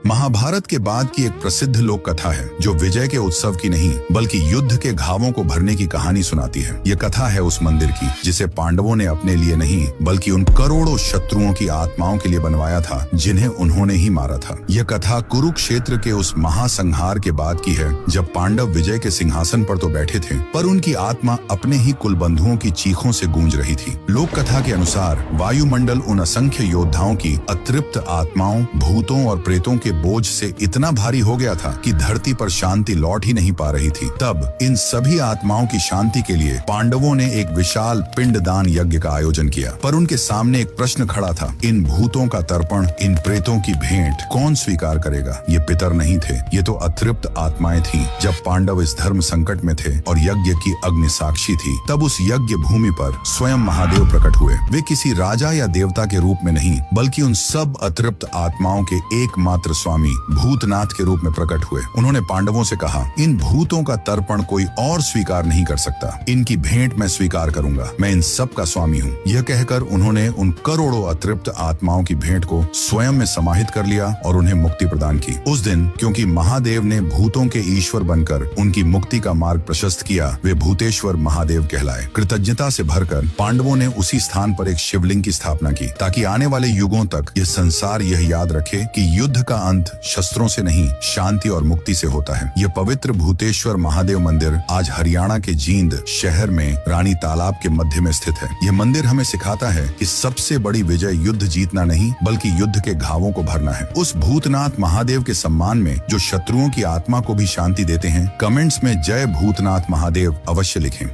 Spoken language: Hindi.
महाभारत के बाद की एक प्रसिद्ध लोक कथा है जो विजय के उत्सव की नहीं बल्कि युद्ध के घावों को भरने की कहानी सुनाती है। ये कथा है उस मंदिर की जिसे पांडवों ने अपने लिए नहीं बल्कि उन करोड़ों शत्रुओं की आत्माओं के लिए बनवाया था जिन्हें उन्होंने ही मारा था। यह कथा कुरुक्षेत्र के उस महासंहार के बाद की है जब पांडव विजय के सिंहासन पर तो बैठे थे पर उनकी आत्मा अपने ही कुल बंधुओं की चीखों से गूंज रही थी। लोक कथा के अनुसार वायुमंडल उन असंख्य योद्धाओं की अतृप्त आत्माओं, भूतों और प्रेतों के बोझ से इतना भारी हो गया था कि धरती पर शांति लौट ही नहीं पा रही थी। तब इन सभी आत्माओं की शांति के लिए पांडवों ने एक विशाल पिंडदान यज्ञ का आयोजन किया। पर उनके सामने एक प्रश्न खड़ा था, इन भूतों का तर्पण, इन प्रेतों की भेंट कौन स्वीकार करेगा? ये पितर नहीं थे, ये तो अतृप्त आत्माएं थीं। जब पांडव इस धर्म संकट में थे और यज्ञ की अग्नि साक्षी थी, तब उस यज्ञ भूमि पर स्वयं महादेव प्रकट हुए। वे किसी राजा या देवता के रूप में नहीं बल्कि उन सब अतृप्त आत्माओं के एकमात्र स्वामी भूतनाथ के रूप में प्रकट हुए। उन्होंने पांडवों से कहा, इन भूतों का तर्पण कोई और स्वीकार नहीं कर सकता, इनकी भेंट मैं स्वीकार करूंगा, मैं इन सब का स्वामी हूँ। यह कहकर उन्होंने उन करोड़ों अतृप्त आत्माओं की भेंट को स्वयं में समाहित कर लिया और उन्हें मुक्ति प्रदान की। उस दिन क्योंकि महादेव ने भूतों के ईश्वर बनकर उनकी मुक्ति का मार्ग प्रशस्त किया, वे भूतेश्वर महादेव कहलाए। कृतज्ञता से भरकर पांडवों ने उसी स्थान पर एक शिवलिंग की स्थापना की ताकि आने वाले युगों तक यह संसार यह याद रखे कि युद्ध का अंत शस्त्रों से नहीं, शांति और मुक्ति से होता है। यह पवित्र भूतेश्वर महादेव मंदिर आज हरियाणा के जींद शहर में रानी तालाब के मध्य में स्थित है। यह मंदिर हमें सिखाता है कि सबसे बड़ी विजय युद्ध जीतना नहीं बल्कि युद्ध के घावों को भरना है। उस भूतनाथ महादेव के सम्मान में जो शत्रुओं की आत्मा को भी शांति देते हैं, कमेंट्स में जय भूतनाथ महादेव अवश्य लिखें।